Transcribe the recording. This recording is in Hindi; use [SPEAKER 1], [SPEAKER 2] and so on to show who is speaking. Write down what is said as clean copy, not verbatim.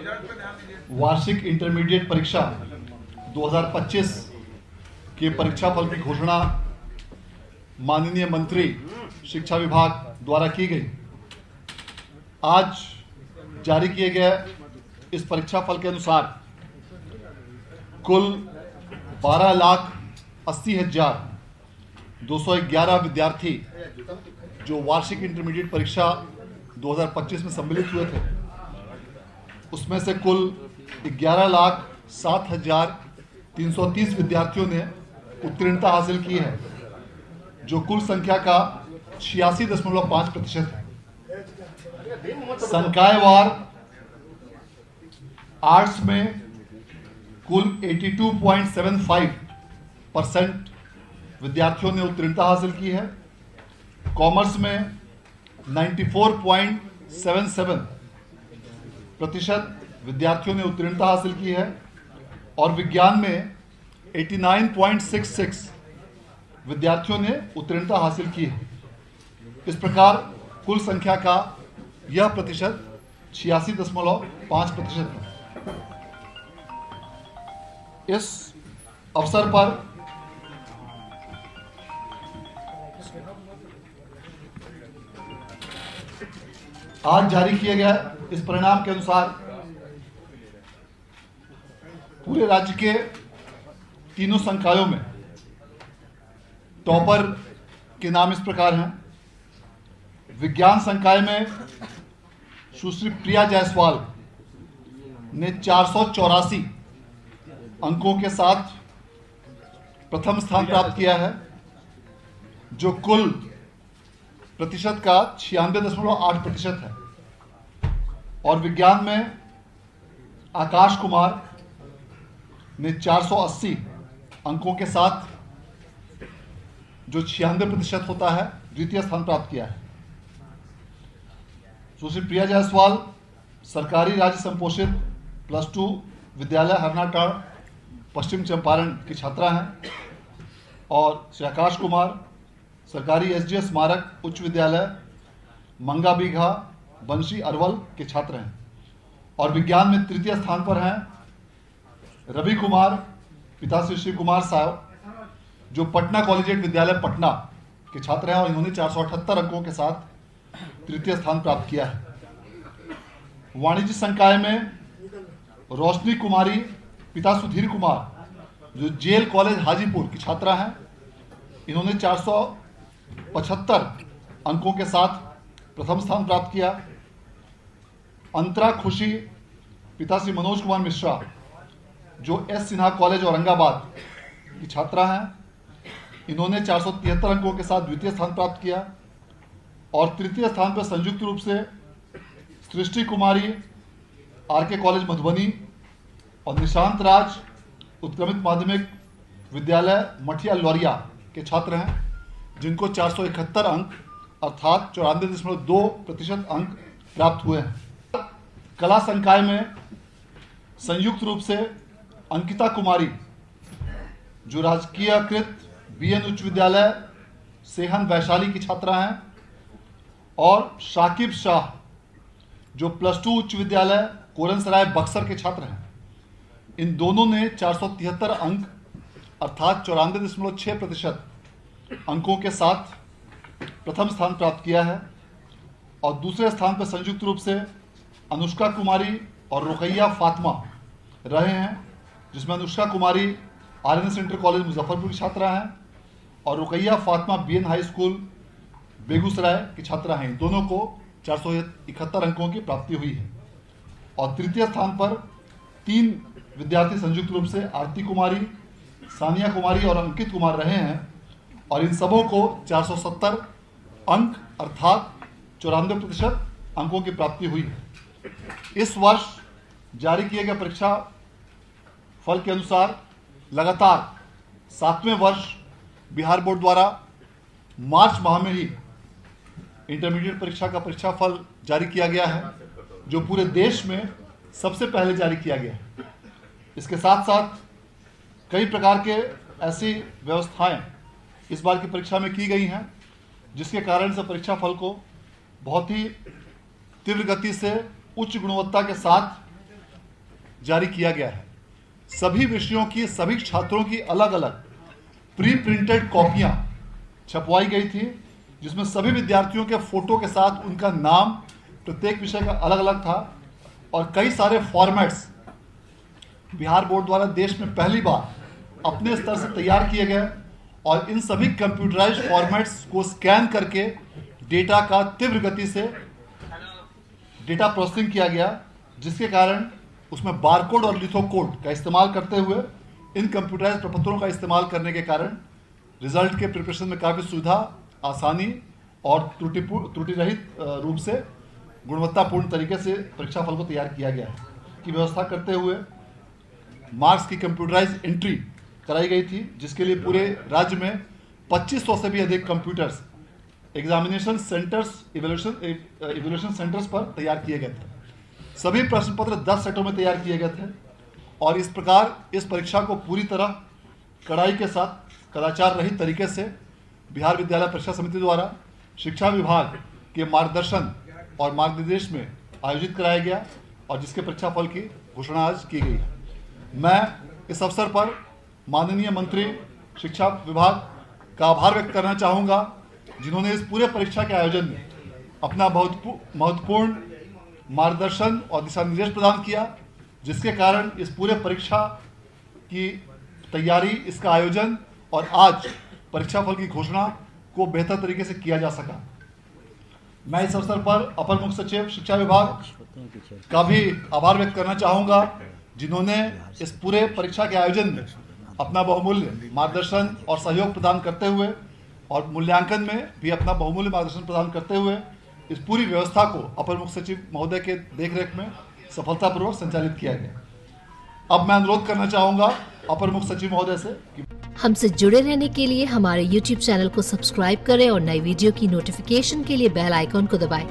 [SPEAKER 1] वार्षिक इंटरमीडिएट परीक्षा 2025 के परीक्षाफल की घोषणा माननीय मंत्री शिक्षा विभाग द्वारा की गई। आज जारी किए गए इस परीक्षाफल के अनुसार कुल 12,80,211 विद्यार्थी जो वार्षिक इंटरमीडिएट परीक्षा 2025 में सम्मिलित हुए थे, उसमें से कुल 11,07,330 विद्यार्थियों ने उत्तीर्णता हासिल की है, जो कुल संख्या का 86.5% है। संकायवार आर्ट्स में कुल 82.75% विद्यार्थियों ने उत्तीर्णता हासिल की है, कॉमर्स में 94.77% विद्यार्थियों ने उत्तीर्णता हासिल की है और विज्ञान में 89.66 विद्यार्थियों ने उत्तीर्णता हासिल की है। इस प्रकार कुल संख्या का यह प्रतिशत 86.5% है। इस अवसर पर आज जारी किए गए इस परिणाम के अनुसार पूरे राज्य के तीनों संकायों में टॉपर के नाम इस प्रकार हैं। विज्ञान संकाय में सुश्री प्रिया जायसवाल ने 484 अंकों के साथ प्रथम स्थान प्राप्त किया है, जो कुल प्रतिशत का 96.8% है। और विज्ञान में आकाश कुमार ने 480 अंकों के साथ, जो 96% होता है, द्वितीय स्थान प्राप्त किया है। सुश्री प्रिया जायसवाल सरकारी राज्य संपोषित +2 विद्यालय हरनाटाड़ पश्चिम चंपारण की छात्रा हैं और श्री आकाश कुमार सरकारी एसडीएस स्मारक उच्च विद्यालय मंगा बीघा बंशी अरवल के छात्र हैं। और विज्ञान में तृतीय स्थान पर हैं रवि कुमार पिता श्री शिव कुमार साहब, जो पटना कॉलेजिएट विद्यालय पटना के छात्र हैं और इन्होंने 478 अंकों के साथ तृतीय स्थान प्राप्त किया है। वाणिज्य संकाय में रोशनी कुमारी पिता सुधीर कुमार, जो जेल कॉलेज हाजीपुर की छात्रा हैं, इन्होंने 475 अंकों के साथ प्रथम स्थान प्राप्त किया। अंतरा खुशी पिता श्री मनोज कुमार मिश्रा, जो एस सिन्हा कॉलेज औरंगाबाद की छात्रा हैं, इन्होंने 473 अंकों के साथ द्वितीय स्थान प्राप्त किया। और तृतीय स्थान पर संयुक्त रूप से सृष्टि कुमारी आरके कॉलेज मधुबनी और निशांत राज उत्क्रमित माध्यमिक विद्यालय मठिया लौरिया के छात्र हैं, जिनको 471 अंक अर्थात 94.2% अंक प्राप्त हुए हैं। कला संकाय में संयुक्त रूप से अंकिता कुमारी, जो राजकीयकृत बीएन उच्च विद्यालय सेहन वैशाली की छात्रा हैं, और शाकिब शाह, जो +2 उच्च विद्यालय कोरनसराय बक्सर के छात्र हैं, इन दोनों ने 473 अंक अर्थात 94.6% अंकों के साथ प्रथम स्थान प्राप्त किया है। और दूसरे स्थान पर संयुक्त रूप से अनुष्का कुमारी और रुकैया फातिमा रहे हैं, जिसमें अनुष्का कुमारी आर्यन इंटर कॉलेज मुजफ्फरपुर की छात्रा हैं और Ruqaiya Fatima BN high school Begusarai की छात्रा हैं। इन दोनों को 471 अंकों की प्राप्ति हुई है। और तृतीय स्थान पर 3 विद्यार्थी संयुक्त रूप से आरती कुमारी, सानिया कुमारी और अंकित कुमार रहे हैं और इन सबों को 470 अंक अर्थात 94% अंकों की प्राप्ति हुई है। इस वर्ष जारी किए गए परीक्षा फल के अनुसार लगातार 7वें वर्ष बिहार बोर्ड द्वारा मार्च माह में ही इंटरमीडिएट परीक्षा का परीक्षा फल जारी किया गया है, जो पूरे देश में सबसे पहले जारी किया गया है। इसके साथ साथ कई प्रकार के ऐसी व्यवस्थाएं इस बार की परीक्षा में की गई हैं, जिसके कारण से परीक्षा फल को बहुत ही तीव्र गति से उच्च गुणवत्ता के साथ जारी किया गया है। सभी विषयों की सभी छात्रों की अलग अलग प्री प्रिंटेड कॉपियां छपवाई गई थी, जिसमें सभी विद्यार्थियों के फोटो के साथ उनका नाम प्रत्येक विषय का अलग अलग था और कई सारे फॉर्मेट्स बिहार बोर्ड द्वारा देश में पहली बार अपने स्तर से तैयार किए गए और इन सभी कंप्यूटराइज्ड फॉर्मेट्स को स्कैन करके डेटा का तीव्र गति से डेटा प्रोसेसिंग किया गया, जिसके कारण उसमें बारकोड और लिथोकोड का इस्तेमाल करते हुए इन कंप्यूटराइज्ड प्रपत्रों का इस्तेमाल करने के कारण रिजल्ट के प्रिपरेशन में काफ़ी सुविधा, आसानी और त्रुटि रहित रूप से गुणवत्तापूर्ण तरीके से परीक्षा फल को तैयार किया गया है की व्यवस्था करते हुए मार्क्स की कंप्यूटराइज एंट्री कराई गई थी, जिसके लिए पूरे राज्य में 2500 से भी अधिक computers examination centres evaluation centres पर तैयार किए गए थे। सभी प्रश्न पत्र 10 सेटों में तैयार किए गए थे और इस प्रकार इस परीक्षा को पूरी तरह कड़ाई के साथ कदाचार रहित तरीके से बिहार विद्यालय परीक्षा समिति द्वारा शिक्षा विभाग के मार्गदर्शन और मार्गनिर्देश में आयोजित कराया गया और जिसके परीक्षा फल की घोषणा आज की गई है। मैं इस अवसर पर माननीय मंत्री शिक्षा विभाग का आभार व्यक्त करना चाहूँगा, जिन्होंने इस पूरे परीक्षा के आयोजन में अपना बहुत महत्वपूर्ण मार्गदर्शन और दिशा निर्देश प्रदान किया, जिसके कारण इस पूरे परीक्षा की तैयारी, इसका आयोजन और आज परीक्षा फल की घोषणा को बेहतर तरीके से किया जा सका। मैं इस अवसर पर अपर मुख्य सचिव शिक्षा विभाग का भी आभार व्यक्त करना चाहूँगा, जिन्होंने इस पूरे परीक्षा के आयोजन में अपना बहुमूल्य मार्गदर्शन और सहयोग प्रदान करते हुए और मूल्यांकन में भी अपना बहुमूल्य मार्गदर्शन प्रदान करते हुए इस पूरी व्यवस्था को अपर मुख्य सचिव महोदय के देखरेख में सफलतापूर्वक संचालित किया गया। अब मैं अनुरोध करना चाहूँगा अपर मुख्य सचिव महोदय से कि
[SPEAKER 2] हमसे जुड़े रहने के लिए हमारे YouTube चैनल को सब्सक्राइब करें और नई वीडियो की नोटिफिकेशन के लिए बेल आइकॉन को दबाएं।